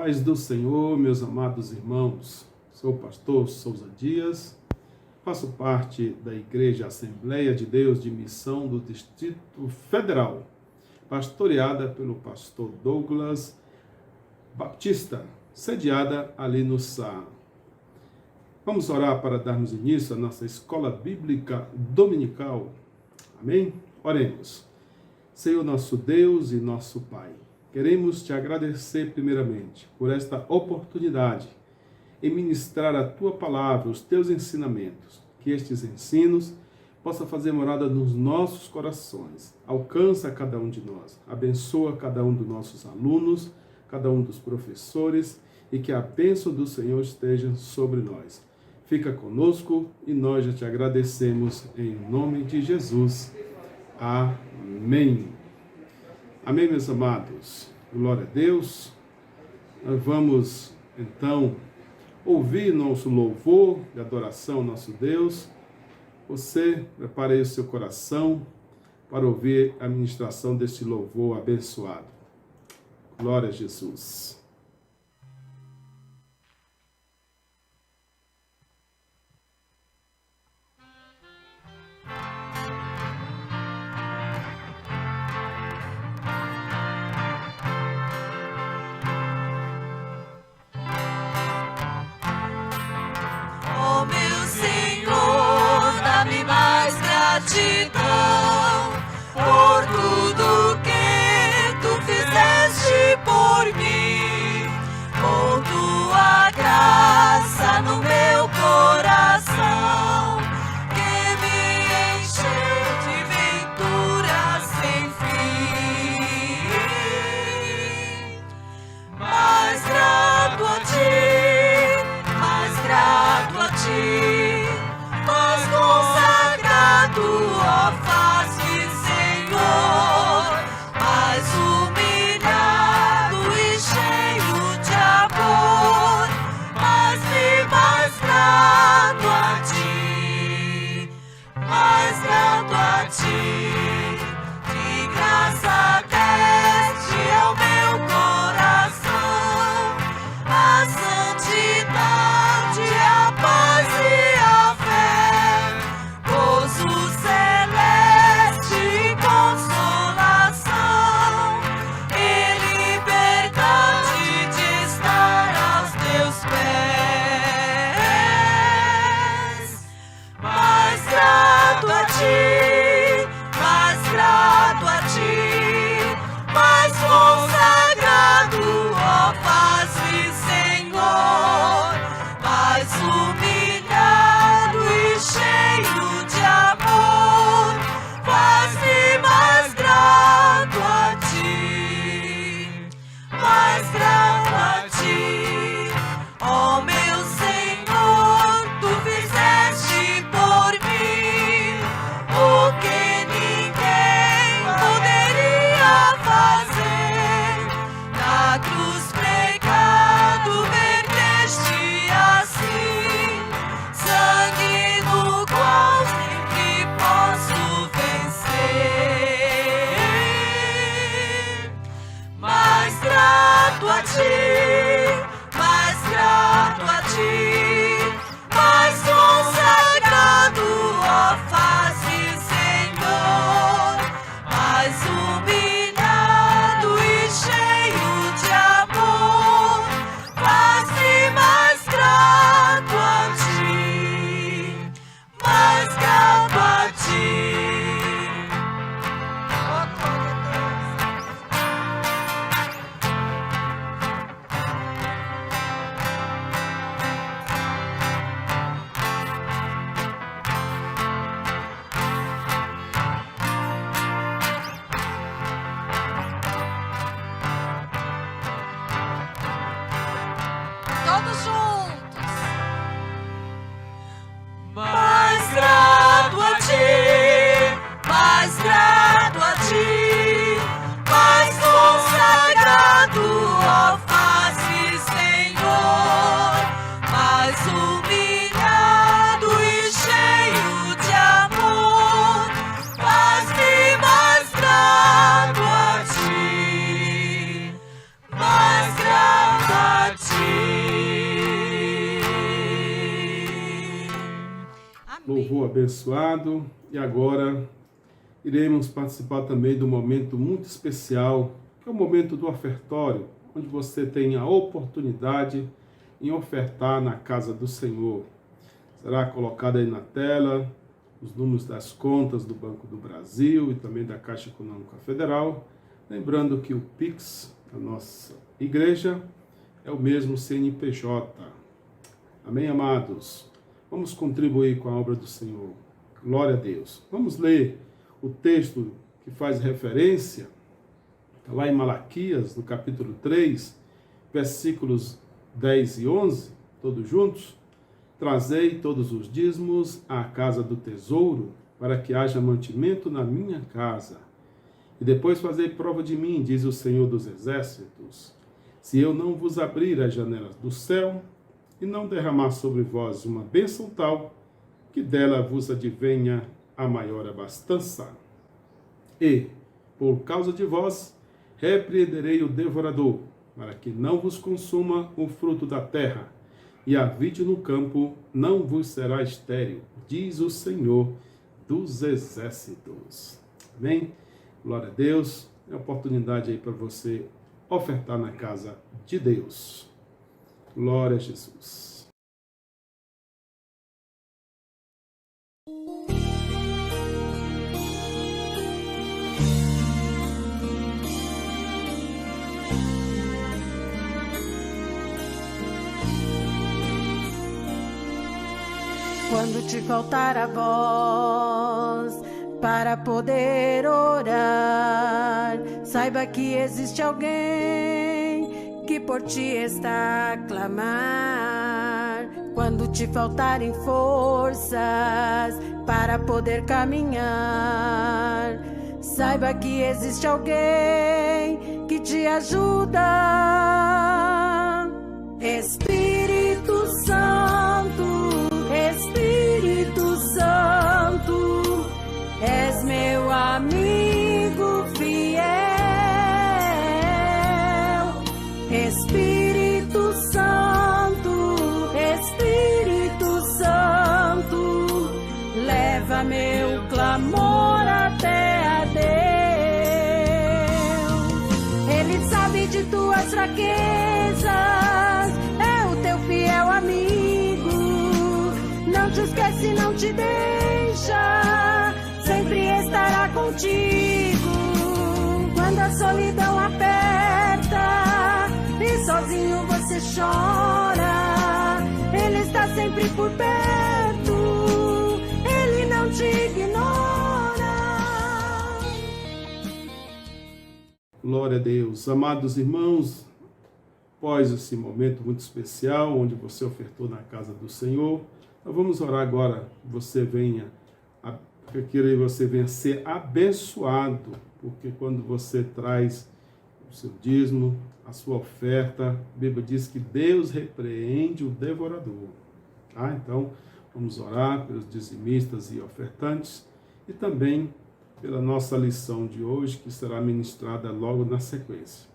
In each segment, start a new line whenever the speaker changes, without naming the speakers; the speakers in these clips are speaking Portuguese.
paz do Senhor, meus amados irmãos. Sou o pastor Souza Dias, faço parte da Igreja Assembleia de Deus de Missão do Distrito Federal, pastoreada pelo pastor Douglas Baptista, sediada ali no Sá. Vamos orar para darmos início à nossa escola bíblica dominical. Amém? Oremos. Senhor nosso Deus e nosso Pai, queremos te agradecer primeiramente por esta oportunidade em ministrar a tua palavra, os teus ensinamentos, que estes ensinos possam fazer morada nos nossos corações. Alcança cada um de nós, abençoa cada um dos nossos alunos, cada um dos professores, e que a bênção do Senhor esteja sobre nós. Fica conosco e nós já te agradecemos em nome de Jesus. Amém. Amém, meus amados. Glória a Deus. Nós vamos, então, ouvir nosso louvor de adoração ao nosso Deus. Você prepare aí o seu coração para ouvir a ministração deste louvor abençoado. Glória a Jesus.
Gratidão por tudo que tu fizeste por mim, com tua graça no meu coração, que me encheu de ventura sem fim. Mais grato a ti, mais grato a ti, mais consagrado, ó face, Senhor, mais humilhado e cheio de amor, mais grato a ti, mais grato a ti, de graça deste ao meu coração, a santidade, a paz e a fé, gozo celeste e consolação, e liberdade de estar aos teus pés. Mais grato a ti, mais grato a ti, mais consagrado, ó face, Senhor, mais humilhado e cheio de amor, faz-me mais grato a ti, mais grato a ti, ó meu Senhor, tu fizeste por mim o que ninguém poderia fazer, na cruz pregado verteste assim
louvor abençoado. E agora iremos participar também do momento muito especial, que é o momento do ofertório, onde você tem a oportunidade em ofertar na casa do Senhor. Será colocado aí na tela os números das contas do Banco do Brasil e também da Caixa Econômica Federal. Lembrando que o Pix da nossa igreja é o mesmo CNPJ. Amém, amados? Vamos contribuir com a obra do Senhor. Glória a Deus. Vamos ler o texto que faz referência, está lá em Malaquias, no capítulo 3, versículos 10 e 11, todos juntos. Trazei todos os dízimos à casa do tesouro, para que haja mantimento na minha casa. E depois fazei prova de mim, diz o Senhor dos Exércitos, se eu não vos abrir as janelas do céu e não derramar sobre vós uma bênção tal, que dela vos advenha a maior abastança. E, por causa de vós, repreenderei o devorador, para que não vos consuma o fruto da terra, e a vide no campo não vos será estéril, diz o Senhor dos Exércitos. Amém? Glória a Deus. É uma oportunidade aí para você ofertar na casa de Deus. Glória a Jesus.
Quando te faltar a voz para poder orar, saiba que existe alguém que por ti está a clamar. Quando te faltarem forças para poder caminhar, saiba que existe alguém que te ajuda. Espírito Santo, Espírito Santo, és meu amigo fiel. Espírito Santo, Espírito Santo, leva meu clamor até a Deus. Ele sabe de tuas fraquezas, é o teu fiel amigo. Não te esquece, não te deixa, sempre estará contigo. Quando a solidão aperta e sozinho você chora, Ele está sempre por perto, Ele não te ignora.
Glória a Deus. Amados irmãos, após esse momento muito especial, onde você ofertou na casa do Senhor, nós vamos orar agora, você venha ser abençoado, porque quando você traz o seu dízimo, a sua oferta, a Bíblia diz que Deus repreende o devorador. Tá? Então, vamos orar pelos dizimistas e ofertantes e também pela nossa lição de hoje, que será ministrada logo na sequência.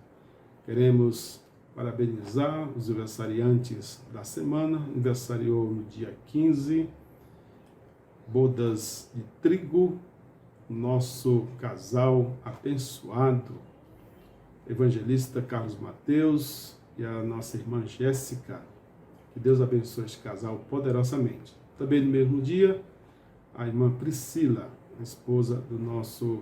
Queremos parabenizar os aniversariantes da semana. Aniversariou no dia 15, bodas de trigo, nosso casal abençoado, evangelista Carlos Mateus e a nossa irmã Jéssica. Que Deus abençoe este casal poderosamente. Também no mesmo dia, a irmã Priscila, a esposa do nosso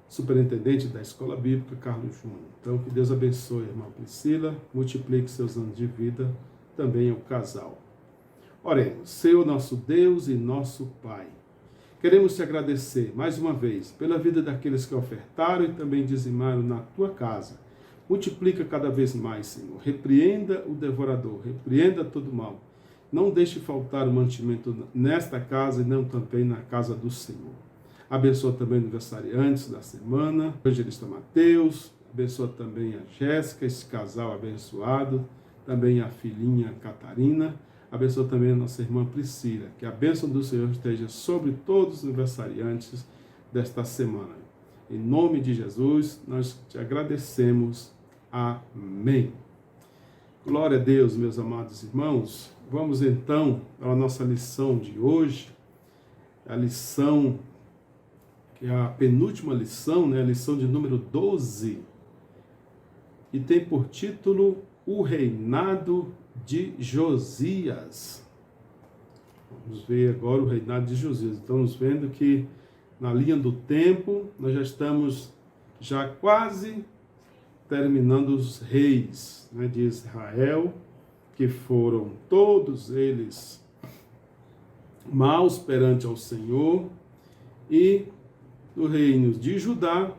superintendente da Escola Bíblica, Carlos Júnior. Então, que Deus abençoe a irmã Priscila, multiplique seus anos de vida, também o casal. Oremos. Senhor nosso Deus e nosso Pai, queremos te agradecer mais uma vez pela vida daqueles que ofertaram e também dizimaram na tua casa. Multiplica cada vez mais, Senhor. Repreenda o devorador, repreenda todo mal. Não deixe faltar o mantimento nesta casa e não também na casa do Senhor. Abençoa também os aniversariantes da semana, o evangelista Mateus, abençoa também a Jéssica, esse casal abençoado, também a filhinha Catarina, abençoa também a nossa irmã Priscila, que a bênção do Senhor esteja sobre todos os aniversariantes desta semana. Em nome de Jesus, nós te agradecemos. Amém. Glória a Deus, meus amados irmãos. vamos então à nossa lição de hoje, a lição, que é a penúltima lição, né? A lição de número 12, e tem por título O Reinado de Josias. Vamos ver agora o reinado de Josias. Estamos vendo que na linha do tempo nós já estamos quase terminando os reis, né, de Israel, que foram todos eles maus perante ao Senhor, e no reino de Judá,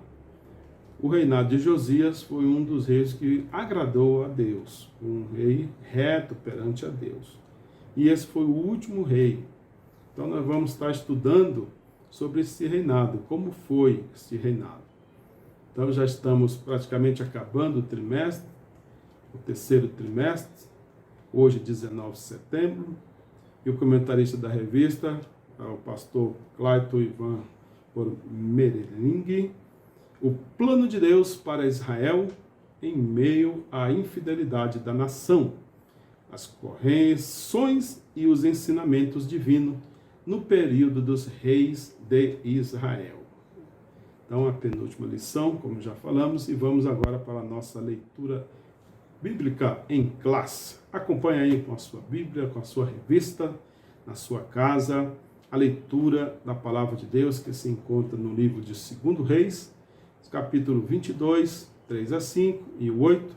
o reinado de Josias foi um dos reis que agradou a Deus, um rei reto perante a Deus. E esse foi o último rei. Então nós vamos estar estudando sobre esse reinado, como foi esse reinado. Então já estamos praticamente acabando o trimestre, o terceiro trimestre, hoje 19 de setembro, e o comentarista da revista é o pastor Clayton Ivan Mereling, o plano de Deus para Israel em meio à infidelidade da nação, as correções e os ensinamentos divinos no período dos reis de Israel. Então, a penúltima lição, como já falamos, e vamos agora para a nossa leitura bíblica em classe. Acompanhe aí com a sua Bíblia, com a sua revista, na sua casa, a leitura da Palavra de Deus que se encontra no livro de 2 Reis, capítulo 22, 3 a 5 e 8,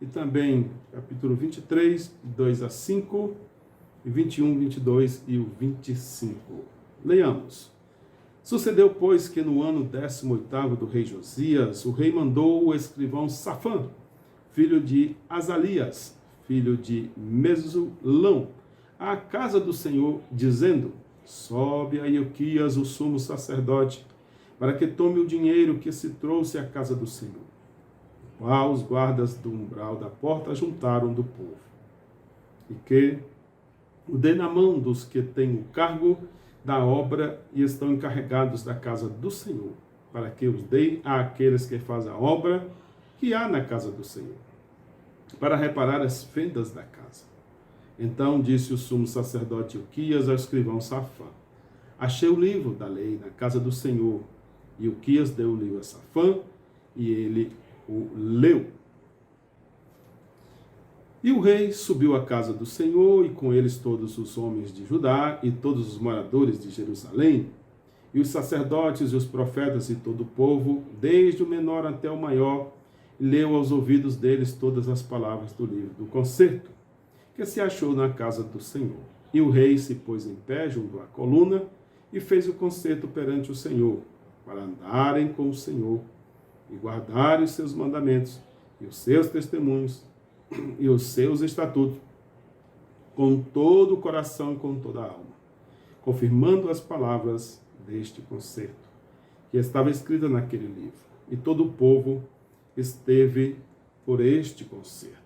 e também capítulo 23, 2 a 5, e 21, 22 e o 25. Leiamos. Sucedeu, pois, que no ano 18º do rei Josias, o rei mandou o escrivão Safã, filho de Azalias, filho de Mesulão, à casa do Senhor, dizendo: sobe a Ilquias, o sumo sacerdote, para que tome o dinheiro que se trouxe à casa do Senhor. O qual os guardas do umbral da porta juntaram do povo. E que o dê na mão dos que têm o cargo da obra e estão encarregados da casa do Senhor, para que os dê àqueles que fazem a obra que há na casa do Senhor, para reparar as fendas da casa. Então disse o sumo sacerdote Ilquias ao escrivão Safã: achei o livro da lei na casa do Senhor. E Ilquias deu o livro a Safã, e ele o leu. E o rei subiu à casa do Senhor, e com eles todos os homens de Judá, e todos os moradores de Jerusalém, e os sacerdotes e os profetas e todo o povo, desde o menor até o maior, e leu aos ouvidos deles todas as palavras do livro do concerto, que se achou na casa do Senhor. E o rei se pôs em pé junto à coluna, e fez o concerto perante o Senhor, para andarem com o Senhor, e guardarem os seus mandamentos, e os seus testemunhos, e os seus estatutos, com todo o coração e com toda a alma, confirmando as palavras deste concerto, que estava escrita naquele livro. E todo o povo esteve por este concerto.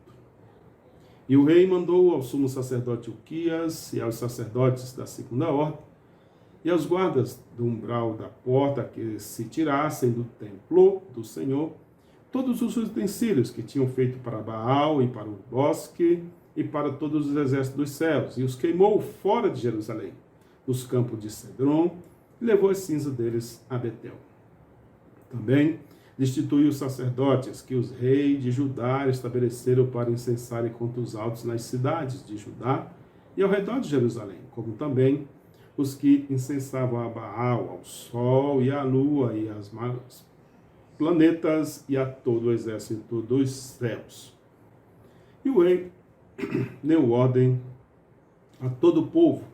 E o rei mandou ao sumo sacerdote Ilquias e aos sacerdotes da segunda ordem, e aos guardas do umbral da porta que se tirassem do templo do Senhor todos os utensílios que tinham feito para Baal e para o bosque e para todos os exércitos dos céus, e os queimou fora de Jerusalém, nos campos de Cedron, e levou as cinzas deles a Betel. Também destituiu os sacerdotes que os reis de Judá estabeleceram para incensarem contra os altos nas cidades de Judá e ao redor de Jerusalém, como também os que incensavam a Baal, ao sol e à lua e às planetas e a todo o exército dos céus. E o rei deu ordem a todo o povo,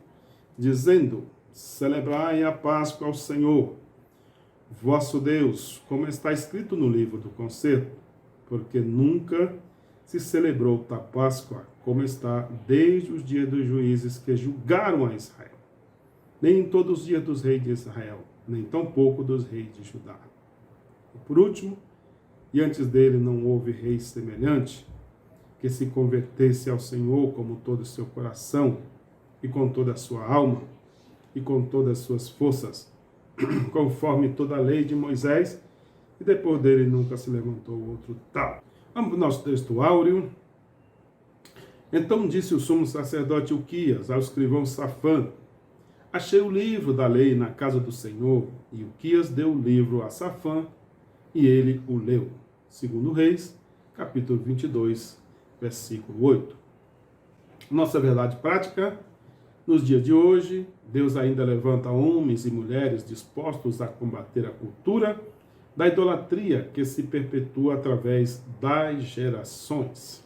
dizendo: celebrai a Páscoa ao Senhor, vosso Deus, como está escrito no livro do concerto, porque nunca se celebrou a Páscoa como está desde os dias dos juízes que julgaram a Israel, nem em todos os dias dos reis de Israel, nem tampouco dos reis de Judá. E por último, e antes dele não houve rei semelhante, que se convertesse ao Senhor com todo o seu coração, e com toda a sua alma, e com todas as suas forças, conforme toda a lei de Moisés, e depois dele nunca se levantou outro tal. Vamos para o nosso texto áureo, Então disse o sumo sacerdote Uquias ao escrivão Safã: achei o livro da lei na casa do Senhor. E Uquias deu o livro a Safã, e ele o leu. Segundo Reis, capítulo 22, versículo 8. Nossa verdade prática: nos dias de hoje, Deus ainda levanta homens e mulheres dispostos a combater a cultura da idolatria que se perpetua através das gerações.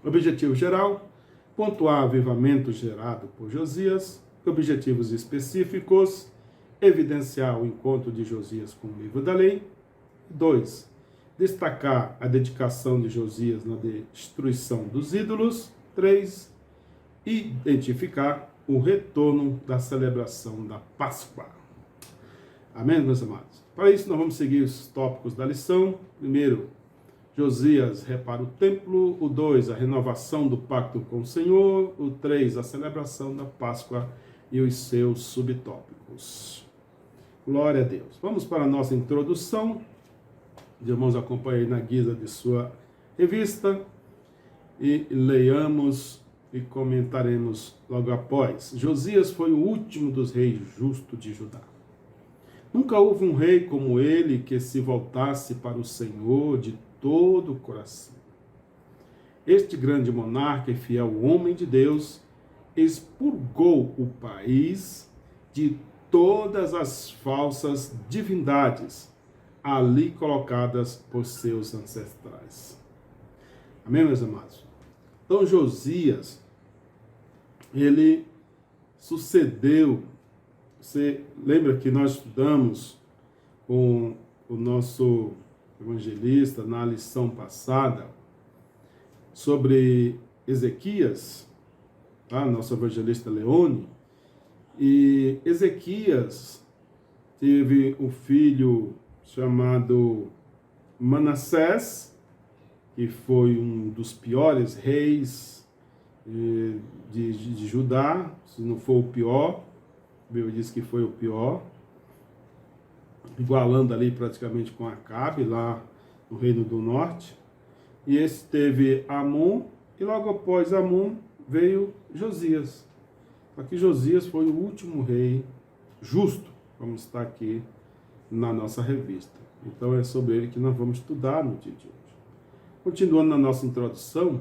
Objetivo geral: pontuar avivamento gerado por Josias. Objetivos específicos: evidenciar o encontro de Josias com o livro da lei. 2. Destacar a dedicação de Josias na destruição dos ídolos. 3. Identificar o retorno da celebração da Páscoa. Amém, meus amados? Para isso, nós vamos seguir os tópicos da lição. Primeiro, Josias repara o templo. O 2, a renovação do pacto com o Senhor. O 3, a celebração da Páscoa e os seus subtópicos. Glória a Deus. Vamos para a nossa introdução. Os irmãos acompanhem na guisa de sua revista e leiamos e comentaremos logo após. Josias foi o último dos reis justos de Judá. Nunca houve um rei como ele que se voltasse para o Senhor de todo o coração. Este grande monarca e fiel homem de Deus expurgou o país de todas as falsas divindades ali colocadas por seus ancestrais. Amém, meus amados? Então, Josias, ele sucedeu. Você lembra que nós estudamos com o nosso evangelista na lição passada sobre Ezequias, tá? Nosso evangelista Leone. E Ezequias teve um filho chamado Manassés, que foi um dos piores reis de Judá, se não for o pior. A Bíblia diz que foi o pior, igualando ali praticamente com Acabe, lá no Reino do Norte. E esse teve Amon, e logo após Amon veio Josias. Aqui Josias foi o último rei justo, como está aqui na nossa revista. Então é sobre ele que nós vamos estudar no dia de hoje. Continuando na nossa introdução,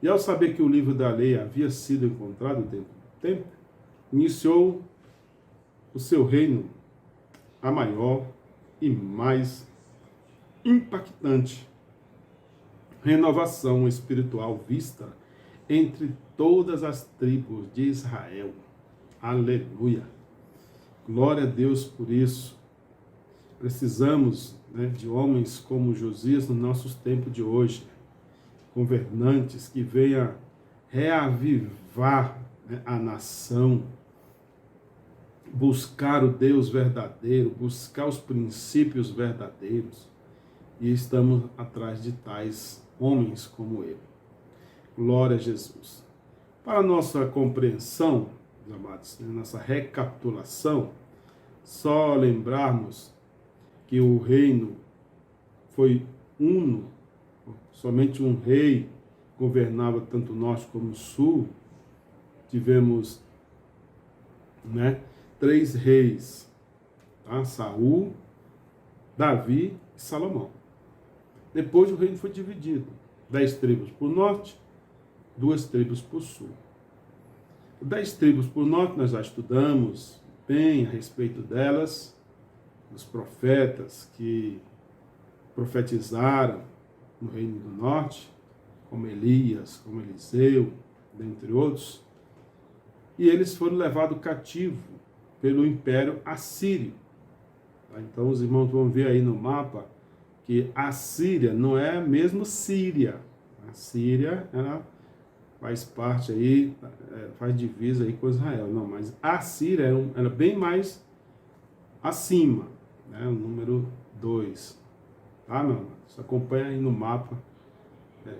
e ao saber que o livro da lei havia sido encontrado dentro do templo, iniciou o seu reino a maior e mais impactante renovação espiritual vista entre todas as tribos de Israel. Aleluia! Glória a Deus por isso. Precisamos, de homens como Josias nos nossos tempos de hoje, governantes que venham reavivar a nação, buscar o Deus verdadeiro, buscar os princípios verdadeiros. E estamos atrás de tais homens como ele. Glória a Jesus. Para a nossa compreensão, meus amados, nossa recapitulação, só lembrarmos que o reino foi uno, somente um rei governava tanto o norte como o sul. Tivemos 3 reis, tá? Saul, Davi e Salomão. Depois o reino foi dividido, 10 tribos por norte, 2 tribos por sul. 10 tribos por norte nós já estudamos bem a respeito delas, os profetas que profetizaram no reino do norte, como Elias, como Eliseu, dentre outros, e eles foram levados cativo pelo Império Assírio. Então os irmãos vão ver aí no mapa que a Síria não é mesmo Síria. A Síria, ela faz parte aí, faz divisa aí com Israel. Não, mas a Síria era bem mais acima, o número 2. Tá, meu irmão? Você acompanha aí no mapa.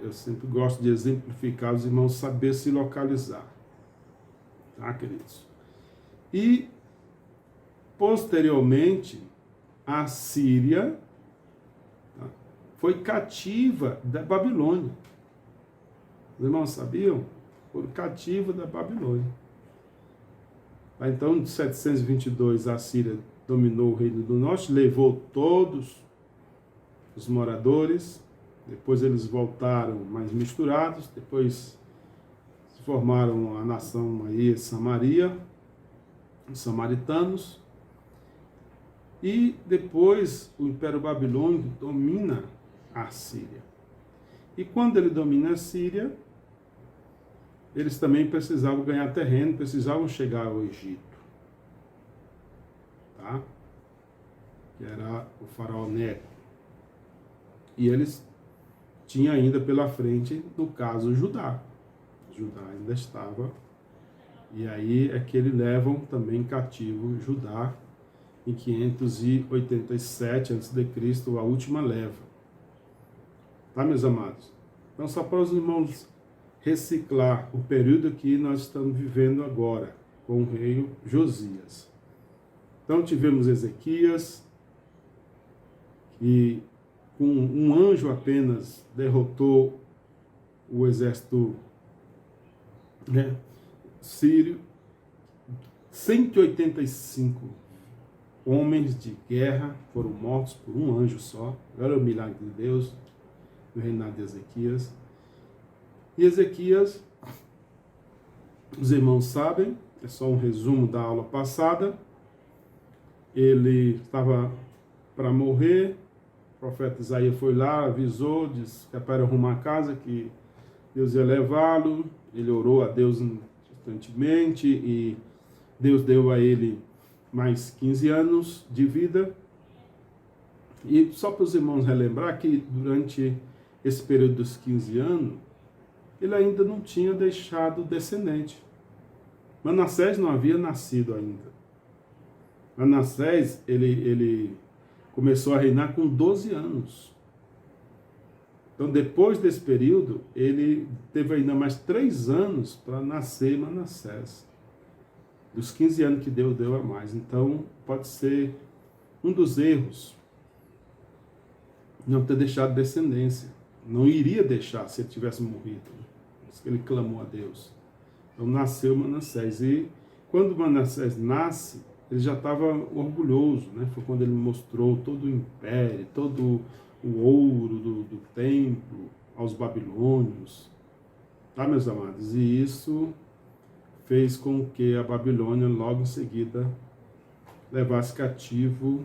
Eu sempre gosto de exemplificar os irmãos saber se localizar. Tá, queridos? E, posteriormente, a Síria foi cativa da Babilônia. Os irmãos sabiam? Foram cativos da Babilônia. Então, de 722, a Síria dominou o reino do norte, levou todos os moradores, depois eles voltaram mais misturados, depois se formaram a nação aí, Samaria, os samaritanos, e depois o Império Babilônico domina a Síria. E quando ele domina a Síria, eles também precisavam ganhar terreno, precisavam chegar ao Egito. Tá? Que era o faraó Neco. E eles tinham ainda pela frente, no caso, Judá. Judá ainda estava. E aí é que eles levam também cativo Judá em 587 a.C., a última leva. Tá, meus amados? Então, só para os irmãos reciclar o período que nós estamos vivendo agora, com o rei Josias. Então, tivemos Ezequias, que com um anjo apenas derrotou o exército sírio. 185 homens de guerra foram mortos por um anjo só. Era o milagre de Deus no reinado de Ezequias. E Ezequias, os irmãos sabem, é só um resumo da aula passada, ele estava para morrer, o profeta Isaías foi lá, avisou, disse que era para arrumar a casa, que Deus ia levá-lo, ele orou a Deus constantemente e Deus deu a ele mais 15 anos de vida. E só para os irmãos relembrar que durante esse período dos 15 anos, ele ainda não tinha deixado descendente. Manassés não havia nascido ainda. Manassés, ele começou a reinar com 12 anos. Então, depois desse período, ele teve ainda mais 3 anos para nascer Manassés. Dos 15 anos que Deus deu a mais. Então, pode ser um dos erros não ter deixado descendência. Não iria deixar se ele tivesse morrido. Por isso que ele clamou a Deus. Então, nasceu Manassés. E quando Manassés nasce, ele já estava orgulhoso, né? Foi quando ele mostrou todo o império, todo o ouro do templo aos babilônios. Tá, meus amados? E isso fez com que a Babilônia, logo em seguida, levasse cativo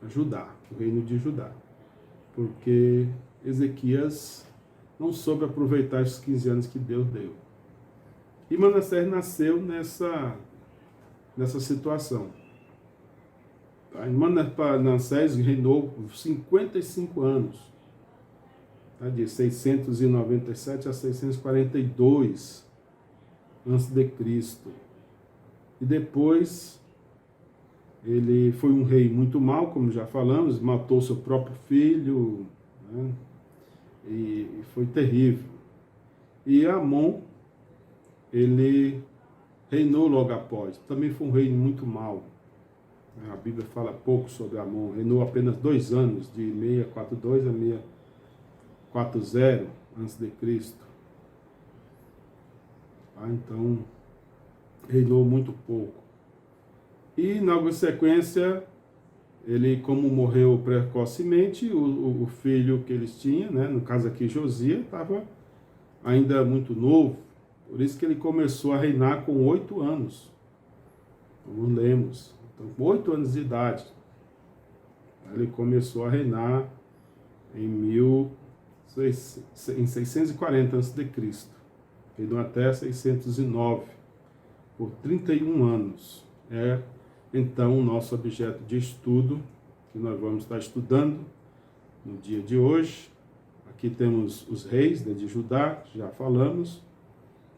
a Judá, o reino de Judá. Porque Ezequias não soube aproveitar esses 15 anos que Deus deu. E Manassés nasceu nessa situação. Tá? Manassés reinou 55 anos, tá? De 697 a 642 a.C. E depois ele foi um rei muito mau, como já falamos, matou seu próprio filho, né? E foi terrível. E Amon, ele reinou logo após. Também foi um rei muito mau. A Bíblia fala pouco sobre Amon. Reinou apenas 2 anos, de 642 a 640 a.C. Então, reinou muito pouco. E, na sequência, ele, como morreu precocemente, o filho que eles tinham, né, no caso aqui Josias, estava ainda muito novo. Por isso que ele começou a reinar com 8 anos. Como lemos. Então, com 8 anos de idade, ele começou a reinar em 640 a.C. Reinou até 609, por 31 anos. É, então, o nosso objeto de estudo, que nós vamos estar estudando no dia de hoje. Aqui temos os reis, né, de Judá, já falamos,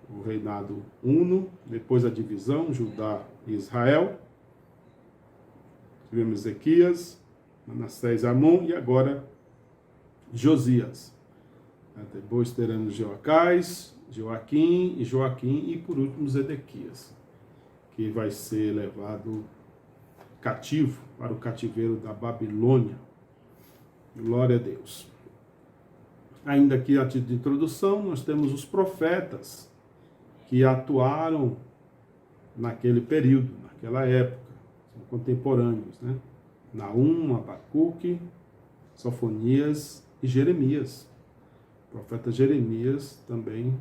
o reinado uno, depois a divisão, Judá e Israel. Tivemos Ezequias, Manassés, Amon e agora Josias. Depois teremos Joacás, Joaquim e por último Zedequias, que vai ser levado cativo para o cativeiro da Babilônia. Glória a Deus. Ainda aqui a título de introdução, nós temos os profetas que atuaram naquele período, naquela época, são contemporâneos, né? Naum, Abacuque, Sofonias e Jeremias. O profeta Jeremias também,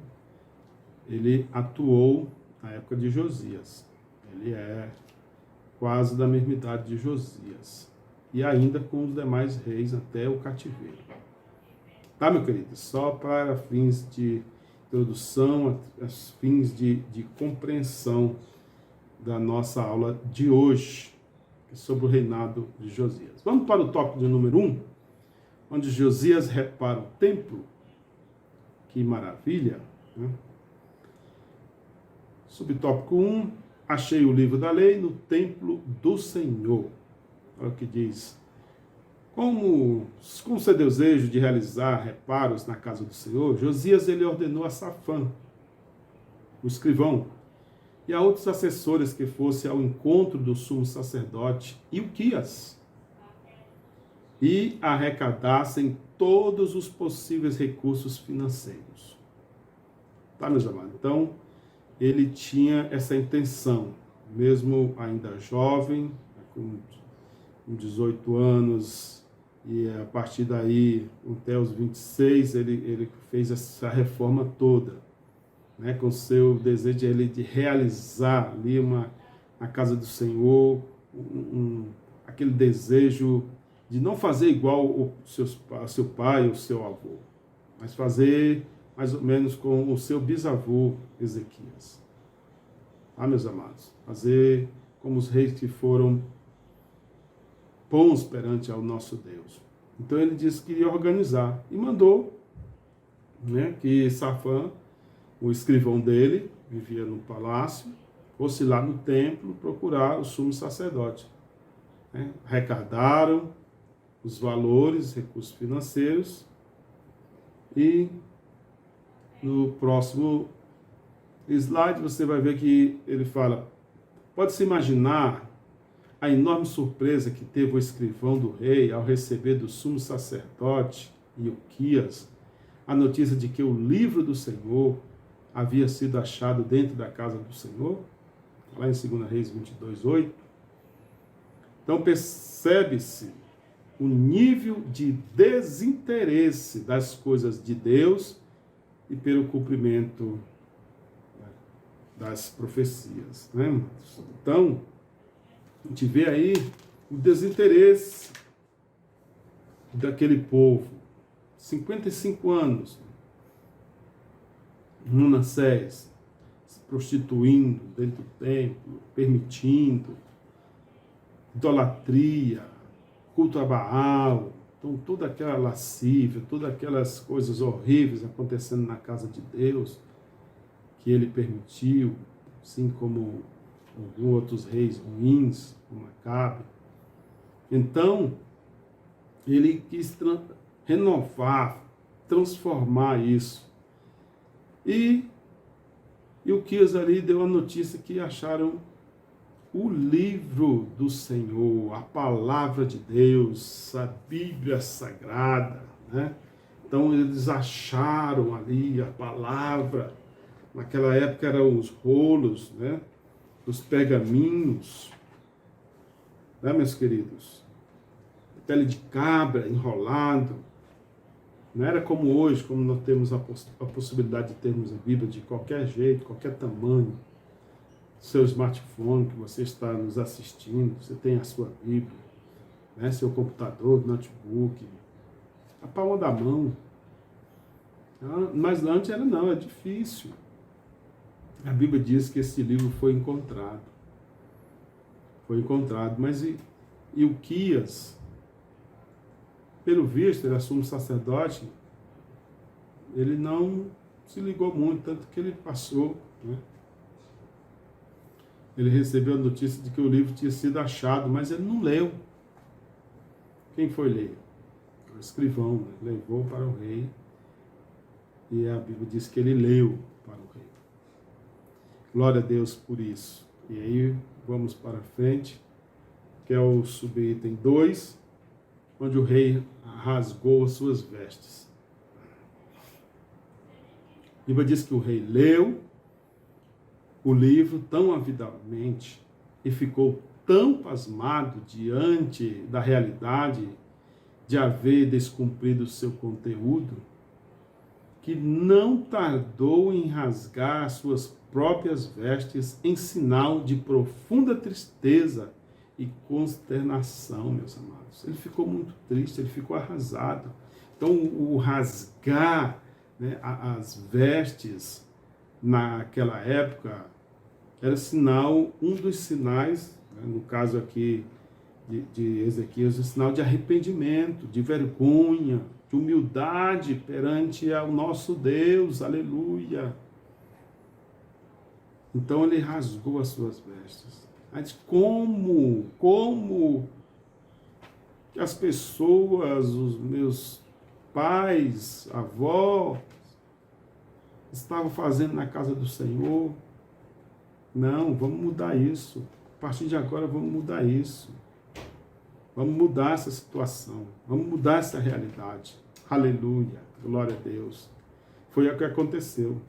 ele atuou na época de Josias. Ele é quase da mesma idade de Josias. E ainda com os demais reis até o cativeiro. Tá, meu querido? Só para fins de introdução, fins de compreensão da nossa aula de hoje, sobre o reinado de Josias. Vamos para o tópico de número 1, onde Josias repara o templo. Que maravilha, né? Subtópico 1, achei o livro da lei no templo do Senhor. Olha o que diz. Com seu desejo de realizar reparos na casa do Senhor, Josias ele ordenou a Safã, o escrivão, e a outros assessores que fossem ao encontro do sumo sacerdote Ilquias e arrecadassem todos os possíveis recursos financeiros. Tá, meus amados? Então, ele tinha essa intenção, mesmo ainda jovem, com 18 anos, e a partir daí, até os 26, ele fez essa reforma toda, né, com seu desejo de realizar ali a casa do Senhor, aquele desejo de não fazer igual o seu pai ou seu avô, mas fazer mais ou menos com o seu bisavô Ezequias. Ah, meus amados, fazer como os reis que foram bons perante ao nosso Deus. Então ele disse que iria organizar e mandou, né, que Safã, o escrivão dele, vivia no palácio, fosse lá no templo procurar o sumo sacerdote. Né? Arrecadaram os valores, recursos financeiros, e no próximo slide você vai ver que ele fala, pode-se imaginar a enorme surpresa que teve o escrivão do rei ao receber do sumo sacerdote Ilquias a notícia de que o livro do Senhor havia sido achado dentro da casa do Senhor, lá em 2 Reis 22:8. Então percebe-se o nível de desinteresse das coisas de Deus e pelo cumprimento das profecias, né? Então, a gente vê aí o desinteresse daquele povo. 55 anos, Manassés, se prostituindo dentro do templo, permitindo idolatria, culto a Baal, então toda aquela lascívia, todas aquelas coisas horríveis acontecendo na casa de Deus, que ele permitiu, assim como alguns outros reis ruins, como Acabe. Então, ele quis renovar, transformar isso. E Ilquias ali deu a notícia que acharam o livro do Senhor, a palavra de Deus, a Bíblia Sagrada, né? Então eles acharam ali a palavra. Naquela época eram os rolos, né? Os pergaminhos, né, meus queridos? Pele de cabra, enrolado. Não era como hoje, como nós temos a possibilidade de termos a Bíblia de qualquer jeito, qualquer tamanho. Seu smartphone que você está nos assistindo, você tem a sua Bíblia, né? Seu computador, notebook, a palma da mão. Mas antes era difícil. A Bíblia diz que esse livro foi encontrado. Foi encontrado, mas Ilquias, pelo visto, ele assume sacerdote, ele não se ligou muito, tanto que ele passou, né? Ele recebeu a notícia de que o livro tinha sido achado, mas ele não leu. Quem foi ler? O escrivão, né? Levou para o rei, e a Bíblia diz que ele leu para o rei. Glória a Deus por isso. E aí vamos para frente, que é o subitem 2, onde o rei rasgou as suas vestes. Bíblia diz que o rei leu o livro tão avidamente e ficou tão pasmado diante da realidade de haver descumprido o seu conteúdo, que não tardou em rasgar suas próprias vestes em sinal de profunda tristeza e consternação, meus amados. Ele ficou muito triste, ele ficou arrasado. Então, o rasgar, né, as vestes naquela época era sinal, um dos sinais, né, no caso aqui de Ezequias, o sinal de arrependimento, de vergonha, de humildade perante ao nosso Deus, aleluia. Então ele rasgou as suas vestes. Mas como as pessoas, os meus pais, avós, estavam fazendo na casa do Senhor? Não, vamos mudar isso. A partir de agora vamos mudar isso. Vamos mudar essa situação. Vamos mudar essa realidade. Aleluia. Glória a Deus. Foi o que aconteceu.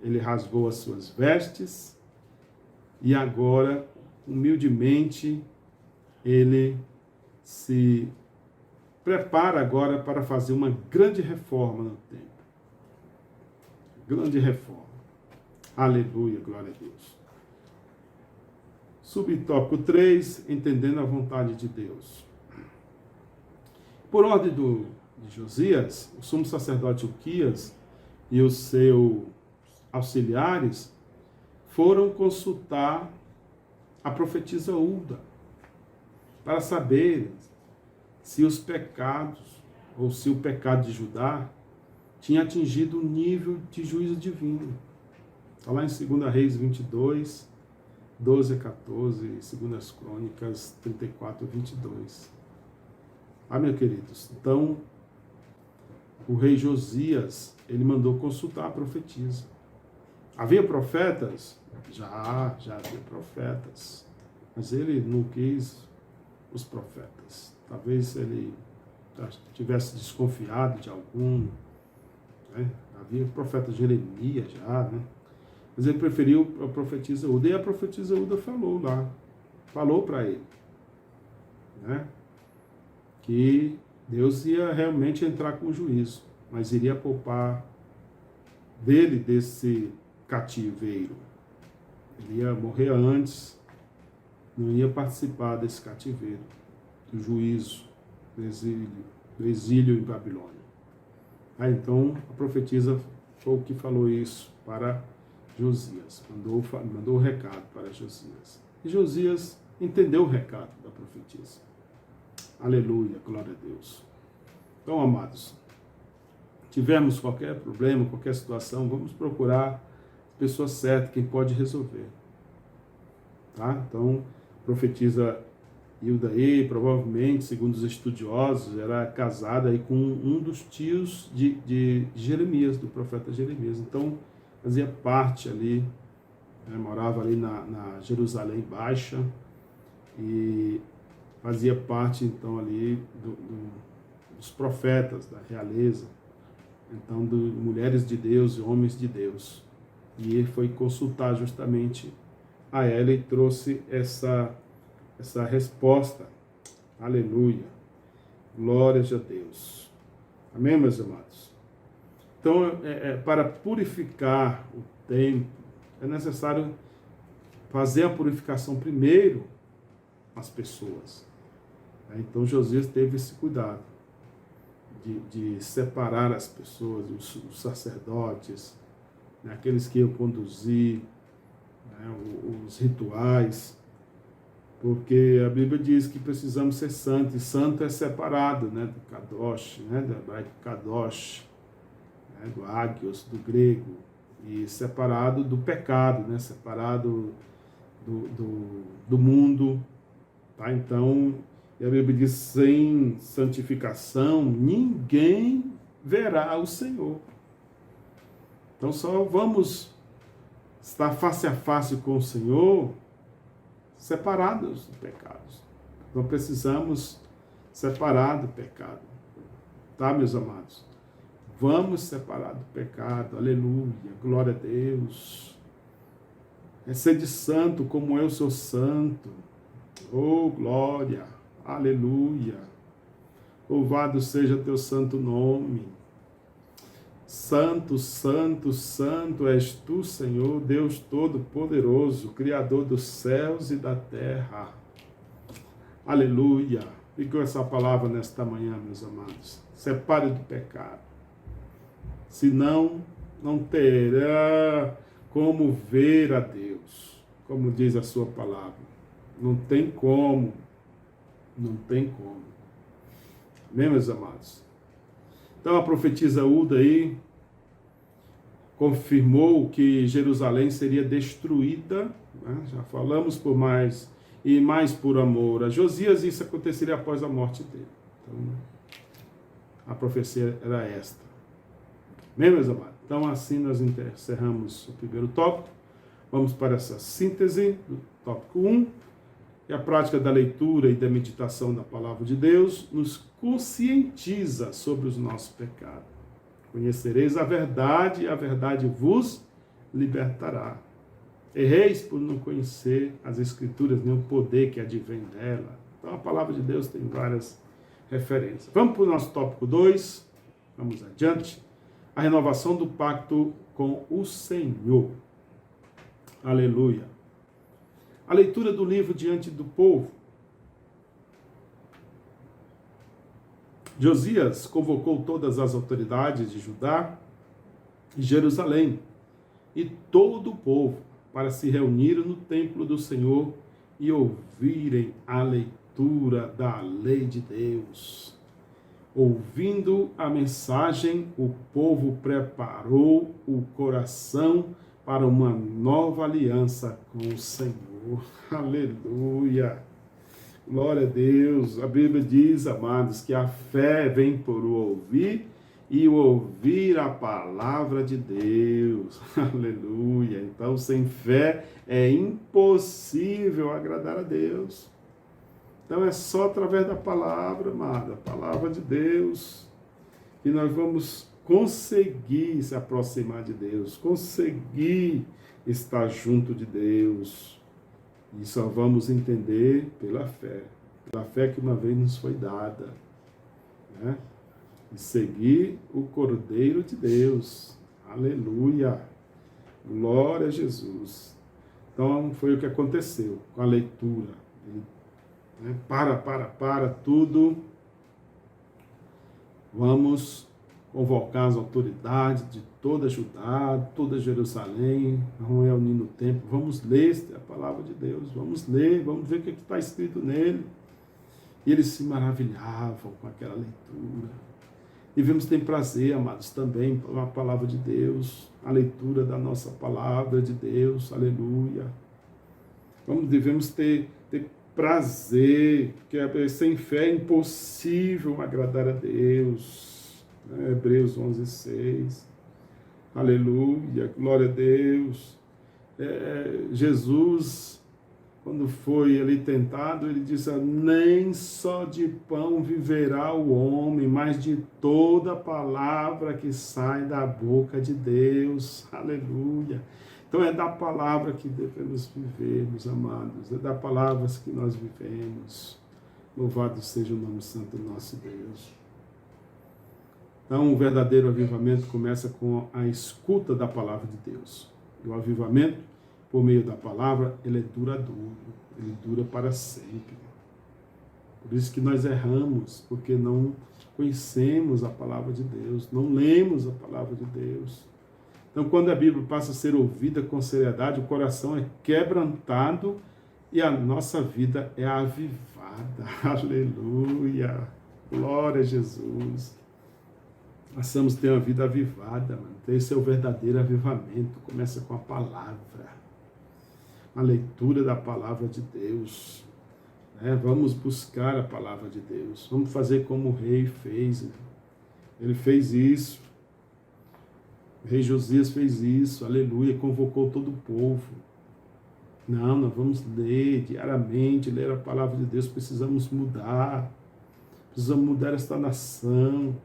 Ele rasgou as suas vestes e agora, humildemente, ele se prepara agora para fazer uma grande reforma no templo. Grande reforma. Aleluia. Glória a Deus. Subtópico 3, entendendo a vontade de Deus. Por ordem de Josias, o sumo sacerdote Hilquias e os seus auxiliares foram consultar a profetisa Hulda para saber se os pecados, ou se o pecado de Judá tinha atingido o nível de juízo divino. Está lá em 2 Reis 22, 12 a 14, 2 Crônicas 34 a 22. Meus queridos, então, o rei Josias, ele mandou consultar a profetisa. Havia profetas? Já havia profetas. Mas ele não quis os profetas. Talvez ele já tivesse desconfiado de algum. Né? Havia o profeta Jeremias já, né? Mas ele preferiu a profetisa Hulda. E a profetisa Hulda falou lá. Falou para ele. Né? Que Deus ia realmente entrar com juízo, mas iria poupar dele desse cativeiro. Ele ia morrer antes, não ia participar desse cativeiro, do juízo, do exílio em Babilônia. Então, a profetisa foi o que falou isso para Josias, mandou o recado para Josias. E Josias entendeu o recado da profetisa. Aleluia, glória a Deus. Então, amados, tivermos qualquer problema, qualquer situação, vamos procurar a pessoa certa, quem pode resolver. Tá? Então, a profetisa Hilda aí, provavelmente, segundo os estudiosos, era casada aí com um dos tios de Jeremias, do profeta Jeremias. Então, fazia parte ali, né, morava ali na Jerusalém Baixa e fazia parte, então, ali dos profetas, da realeza, então, de mulheres de Deus e homens de Deus. E ele foi consultar justamente a ela e trouxe essa resposta. Aleluia. Glórias a Deus. Amém, meus amados? Então, para purificar o templo, é necessário fazer a purificação primeiro as pessoas. Então, Josias teve esse cuidado de separar as pessoas, os sacerdotes, né, aqueles que iam conduzir, né, os rituais, porque a Bíblia diz que precisamos ser santos, e santo é separado, né, do kadosh, né, do hebraico kadosh, né, do ágios, do grego, e separado do pecado, né, separado do mundo, tá? Então, a Bíblia diz, sem santificação, ninguém verá o Senhor. Então, só vamos estar face a face com o Senhor separados dos pecados. Então, precisamos separar do pecado. Tá, meus amados? Vamos separar do pecado. Aleluia. Glória a Deus. É ser de santo como eu sou santo. Oh, glória. Aleluia. Louvado seja teu santo nome. Santo, santo, santo és tu, Senhor, Deus Todo-Poderoso, Criador dos céus e da terra. Aleluia. Fique com essa palavra nesta manhã, meus amados. Separe do pecado. Senão, não terá como ver a Deus, como diz a sua palavra. Não tem como. Não tem como. Amém, meus amados? Então a profetisa Uda aí confirmou que Jerusalém seria destruída, né? Já falamos por mais e mais por amor a Josias, isso aconteceria após a morte dele. Então, a profecia era esta. Amém, meus amados? Então assim nós encerramos o primeiro tópico. Vamos para essa síntese do tópico 1. E a prática da leitura e da meditação da palavra de Deus nos conscientiza sobre os nossos pecados. Conhecereis a verdade e a verdade vos libertará. Erreis por não conhecer as Escrituras, nem o poder que advém dela. Então a palavra de Deus tem várias referências. Vamos para o nosso tópico 2. Vamos adiante. A renovação do pacto com o Senhor. Aleluia. A leitura do livro diante do povo. Josias convocou todas as autoridades de Judá e Jerusalém e todo o povo para se reunirem no templo do Senhor e ouvirem a leitura da lei de Deus. Ouvindo a mensagem, o povo preparou o coração para uma nova aliança com o Senhor. Aleluia! Glória a Deus! A Bíblia diz, amados, que a fé vem por o ouvir e o ouvir a palavra de Deus. Aleluia! Então, sem fé é impossível agradar a Deus. Então, é só através da palavra, amada, a palavra de Deus, que nós vamos conseguir se aproximar de Deus, conseguir estar junto de Deus. E só vamos entender pela fé que uma vez nos foi dada, né? E seguir o Cordeiro de Deus. Aleluia! Glória a Jesus. Então foi o que aconteceu com a leitura. Né? Para tudo. Vamos convocar as autoridades de toda Judá, toda Jerusalém, vamos reunir no templo, vamos ler a palavra de Deus, vamos ler, vamos ver o que está escrito nele. E eles se maravilhavam com aquela leitura. Devemos ter prazer, amados, também com a palavra de Deus, a leitura da nossa palavra de Deus, aleluia. Devemos ter prazer, porque sem fé é impossível agradar a Deus. Hebreus 11:6. Aleluia, glória a Deus. Jesus, quando foi ali tentado, ele disse: nem só de pão viverá o homem, mas de toda palavra que sai da boca de Deus. Aleluia. Então é da palavra que devemos viver, meus amados, é da palavra que nós vivemos. Louvado seja o nome santo do nosso Deus. Então, o verdadeiro avivamento começa com a escuta da palavra de Deus. E o avivamento, por meio da palavra, ele é duradouro, ele dura para sempre. Por isso que nós erramos, porque não conhecemos a palavra de Deus, não lemos a palavra de Deus. Então, quando a Bíblia passa a ser ouvida com seriedade, o coração é quebrantado e a nossa vida é avivada. Aleluia! Glória a Jesus! Passamos a ter uma vida avivada, mano. Então, esse é o verdadeiro avivamento. Começa com a palavra, a leitura da palavra de Deus. Vamos buscar a palavra de Deus. Vamos fazer como o rei fez. Ele fez isso. O rei Josias fez isso. Aleluia. Convocou todo o povo. Não, nós vamos ler diariamente, ler a palavra de Deus. Precisamos mudar. Precisamos mudar esta nação.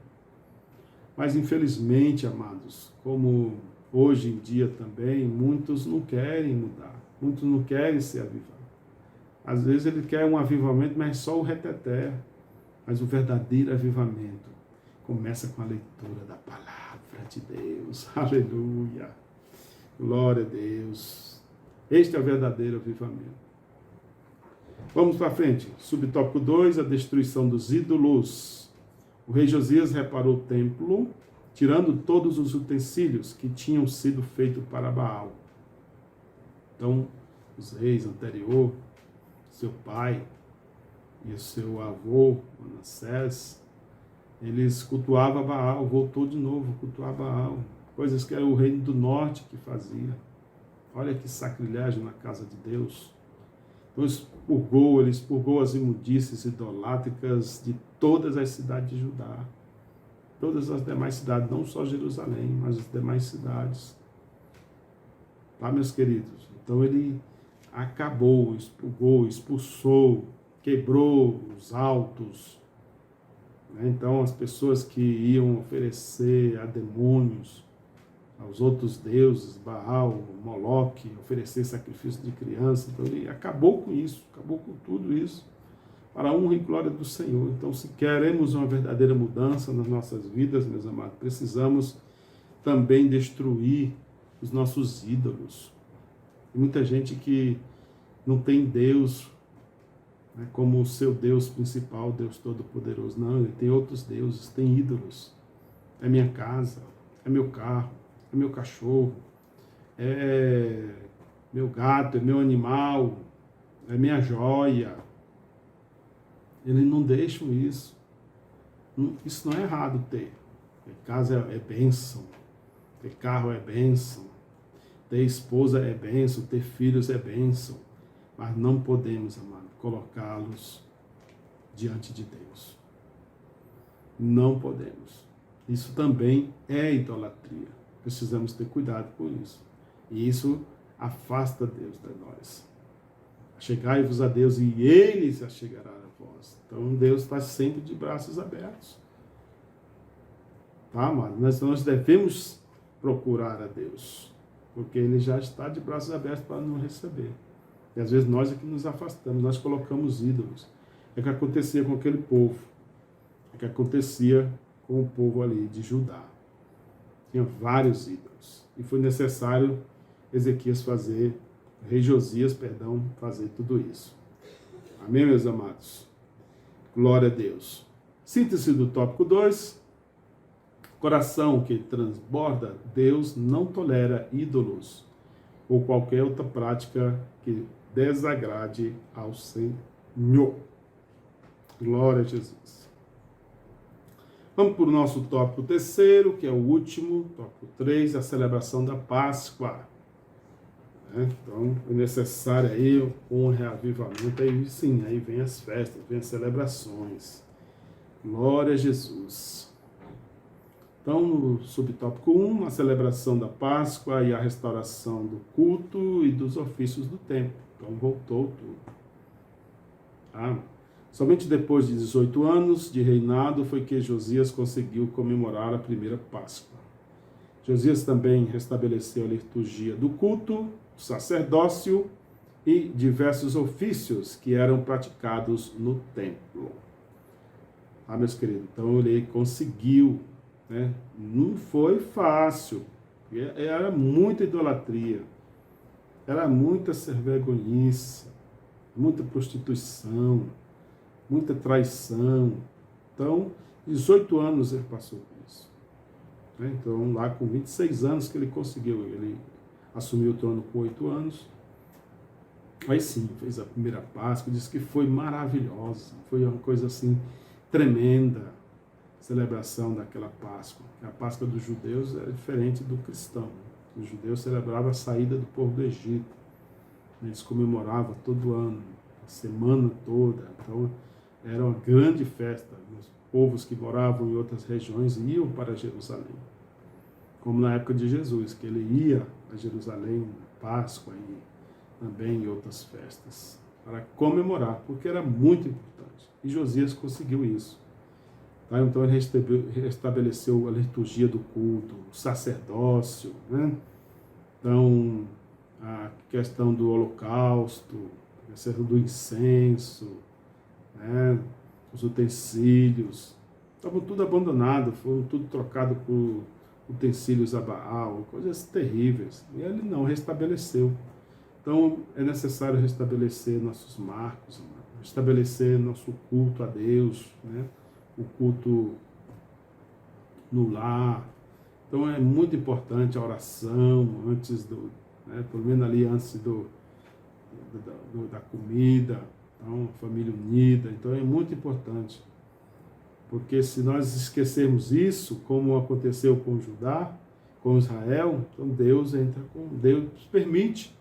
Mas infelizmente, amados, como hoje em dia também, muitos não querem mudar, muitos não querem se avivar. Às vezes ele quer um avivamento, mas só o reteté. Mas o verdadeiro avivamento começa com a leitura da palavra de Deus. Aleluia! Glória a Deus! Este é o verdadeiro avivamento. Vamos para frente. Subtópico 2, a destruição dos ídolos. O rei Josias reparou o templo, tirando todos os utensílios que tinham sido feitos para Baal. Então, os reis anteriores, seu pai e o seu avô, Manassés, eles cultuavam Baal, voltou de novo a cultuar Baal. Coisas que era o reino do norte que fazia. Olha que sacrilégio na casa de Deus. Então ele expurgou as imundícies idolátricas de todas as cidades de Judá. Todas as demais cidades, não só Jerusalém, mas as demais cidades. Tá, meus queridos? Então ele acabou, expurgou, expulsou, quebrou os altos. Então as pessoas que iam oferecer a demônios, aos outros deuses, Baal, Moloque, oferecer sacrifício de criança. Então ele acabou com isso, acabou com tudo isso, para a honra e glória do Senhor. Então, se queremos uma verdadeira mudança nas nossas vidas, meus amados, precisamos também destruir os nossos ídolos. Tem muita gente que não tem Deus, né, como o seu Deus principal, Deus Todo-Poderoso. Não, ele tem outros deuses, tem ídolos. É minha casa, é meu carro, é meu cachorro, é meu gato, é meu animal, é minha joia. Eles não deixam isso. Isso não é errado ter. Ter casa é bênção, ter carro é bênção, ter esposa é bênção, ter filhos é bênção. Mas não podemos, amado, colocá-los diante de Deus. Não podemos. Isso também é idolatria. Precisamos ter cuidado com isso. E isso afasta Deus de nós. Chegai-vos a Deus e Ele se achegará a vós. Então Deus está sempre de braços abertos. Tá, amado? Nós devemos procurar a Deus. Porque Ele já está de braços abertos para nos receber. E às vezes nós é que nos afastamos. Nós colocamos ídolos. É o que acontecia com aquele povo. É o que acontecia com o povo ali de Judá. Tinha vários ídolos. E foi necessário rei Josias, fazer tudo isso. Amém, meus amados? Glória a Deus. Síntese do tópico 2. Coração que transborda, Deus não tolera ídolos ou qualquer outra prática que desagrade ao Senhor. Glória a Jesus. Vamos para o nosso tópico 3, que é o último, tópico 3, a celebração da Páscoa. Então, é necessário aí um reavivamento, aí sim, aí vem as festas, vem as celebrações. Glória a Jesus. Então, no subtópico 1, a celebração da Páscoa e a restauração do culto e dos ofícios do templo. Então, voltou tudo. Tá? Somente depois de 18 anos de reinado foi que Josias conseguiu comemorar a primeira Páscoa. Josias também restabeleceu a liturgia do culto, o sacerdócio e diversos ofícios que eram praticados no templo. Meus queridos, então ele conseguiu, né? Não foi fácil, era muita idolatria, era muita servergonhice, muita prostituição, muita traição. Então, 18 anos ele passou por isso. Então, lá com 26 anos que ele conseguiu, ele assumiu o trono com 8 anos. Aí sim, fez a primeira Páscoa, disse que foi maravilhosa, foi uma coisa assim, tremenda, a celebração daquela Páscoa. A Páscoa dos judeus era diferente do cristão. Os judeus celebravam a saída do povo do Egito. Eles comemoravam todo ano, a semana toda. Então, era uma grande festa. Os povos que moravam em outras regiões iam para Jerusalém. Como na época de Jesus, que ele ia a Jerusalém na Páscoa e também em outras festas, para comemorar, porque era muito importante. E Josias conseguiu isso. Tá? Então ele restabeleceu a liturgia do culto, o sacerdócio, né? Então a questão do holocausto, a questão do incenso, né? Os utensílios, estavam tudo abandonado, foram tudo trocado por utensílios a Baal, coisas terríveis. E ele não restabeleceu. Então é necessário restabelecer nossos marcos, restabelecer nosso culto a Deus, né? O culto no lar. Então é muito importante a oração antes né? Pelo menos ali antes da comida. Então, família unida. Então é muito importante. Porque se nós esquecermos isso, como aconteceu com Judá, com Israel, então Deus permite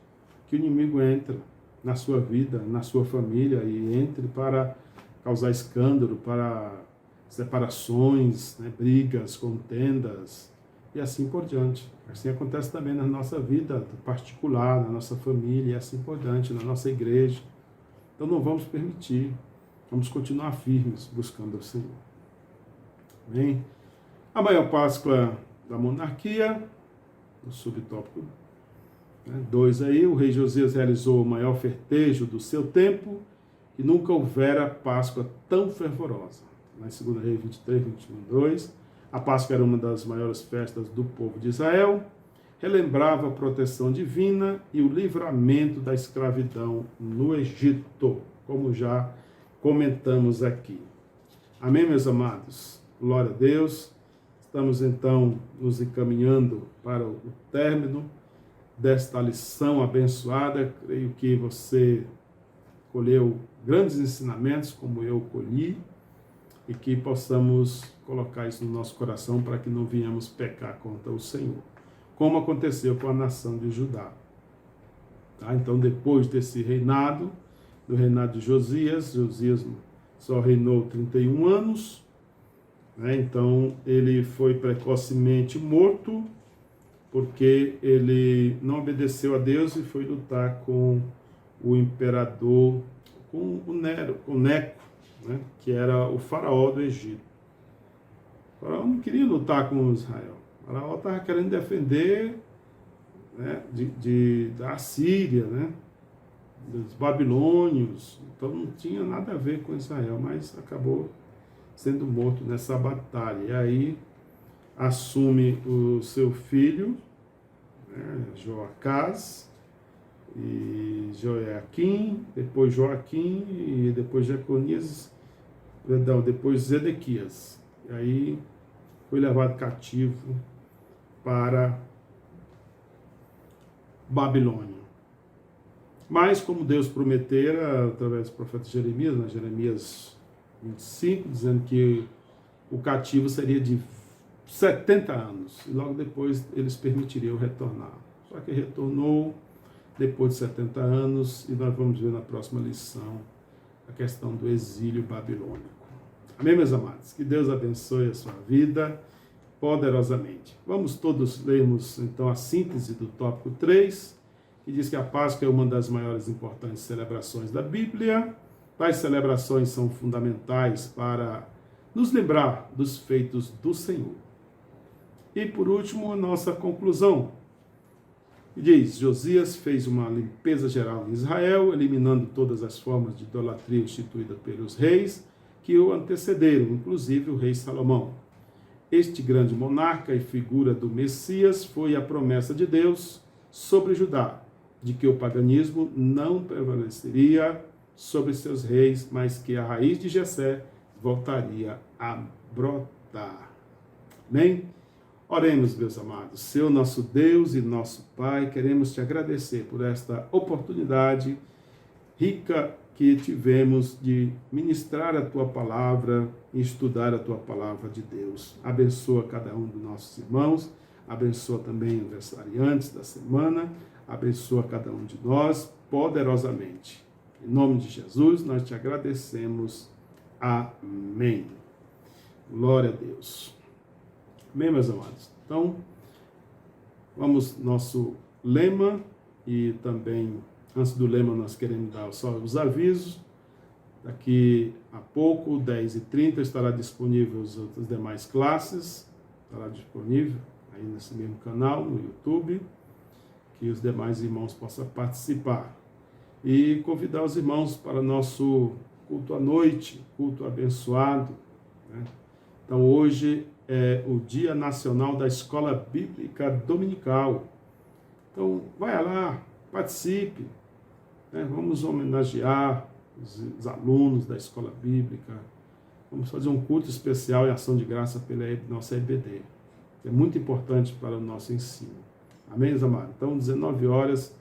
que o inimigo entre na sua vida, na sua família, e entre para causar escândalo, para separações, né, brigas, contendas, e assim por diante. Assim acontece também na nossa vida particular, na nossa família, e assim por diante, na nossa igreja. Então não vamos permitir, vamos continuar firmes buscando o Senhor. Amém? A maior Páscoa da monarquia, o subtópico 2 aí, o rei Josias realizou o maior fertejo do seu tempo e nunca houvera Páscoa tão fervorosa. Na 2 Reis 23, 21, 2, a Páscoa era uma das maiores festas do povo de Israel, relembrava a proteção divina e o livramento da escravidão no Egito, como já comentamos aqui. Amém, meus amados? Glória a Deus. Estamos então nos encaminhando para o término desta lição abençoada. Creio que você colheu grandes ensinamentos, como eu colhi, e que possamos colocar isso no nosso coração para que não venhamos pecar contra o Senhor, como aconteceu com a nação de Judá. Tá? Então, depois desse reinado, do reinado de Josias só reinou 31 anos, né? Então ele foi precocemente morto, porque ele não obedeceu a Deus e foi lutar com o imperador, com o Neco, né? Que era o faraó do Egito. O faraó não queria lutar com Israel. O faraó estava querendo defender, né, da Assíria, né, dos babilônios. Então não tinha nada a ver com Israel, mas acabou sendo morto nessa batalha. E aí assume o seu filho, né, Joacás, e Joaquim, depois Joaquim, e depois Jeconias, depois Zedequias. E aí foi levado cativo para Babilônia. Mas, como Deus prometera, através do profeta Jeremias, na Jeremias 25, dizendo que o cativo seria de 70 anos, e logo depois eles permitiriam retornar. Só que retornou depois de 70 anos, e nós vamos ver na próxima lição a questão do exílio babilônico. Amém, meus amados? Que Deus abençoe a sua vida poderosamente. Vamos todos lermos, então, a síntese do tópico 3, que diz que a Páscoa é uma das maiores e importantes celebrações da Bíblia. Tais celebrações são fundamentais para nos lembrar dos feitos do Senhor. E, por último, a nossa conclusão. Diz: Josias fez uma limpeza geral em Israel, eliminando todas as formas de idolatria instituídas pelos reis que o antecederam, inclusive o rei Salomão. Este grande monarca e figura do Messias foi a promessa de Deus sobre Judá, de que o paganismo não prevaleceria sobre seus reis, mas que a raiz de Jessé voltaria a brotar. Amém? Oremos, meus amados. Senhor, nosso Deus e nosso Pai, queremos te agradecer por esta oportunidade rica que tivemos de ministrar a Tua Palavra e estudar a Tua Palavra de Deus. Abençoa cada um dos nossos irmãos, abençoa também os aniversariantes da semana, abençoa cada um de nós poderosamente. Em nome de Jesus, nós te agradecemos. Amém. Glória a Deus. Amém, meus amados? Então, vamos nosso lema, e também, antes do lema, nós queremos dar só os avisos. Daqui a pouco, 10h30, estará disponível as outras demais classes. Estará disponível aí nesse mesmo canal, no YouTube, que os demais irmãos possam participar. E convidar os irmãos para nosso culto à noite, culto abençoado, né? Então, hoje é o Dia Nacional da Escola Bíblica Dominical. Então, vai lá, participe, né? Vamos homenagear os alunos da Escola Bíblica. Vamos fazer um culto especial em ação de graça pela nossa EBD. É muito importante para o nosso ensino. Amém, meus amados? Então, 19 horas,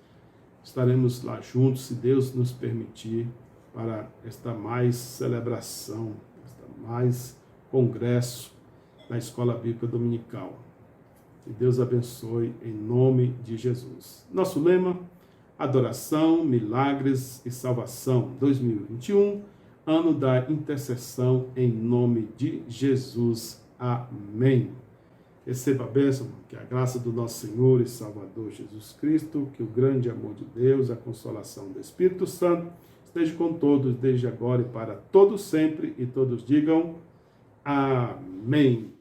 estaremos lá juntos, se Deus nos permitir, para esta mais celebração, esta mais congresso na Escola Bíblica Dominical. Que Deus abençoe em nome de Jesus. Nosso lema: Adoração, Milagres e Salvação 2021, ano da intercessão em nome de Jesus. Amém. Receba a bênção, que a graça do nosso Senhor e Salvador Jesus Cristo, que o grande amor de Deus, a consolação do Espírito Santo, esteja com todos, desde agora e para todos sempre, e todos digam amém.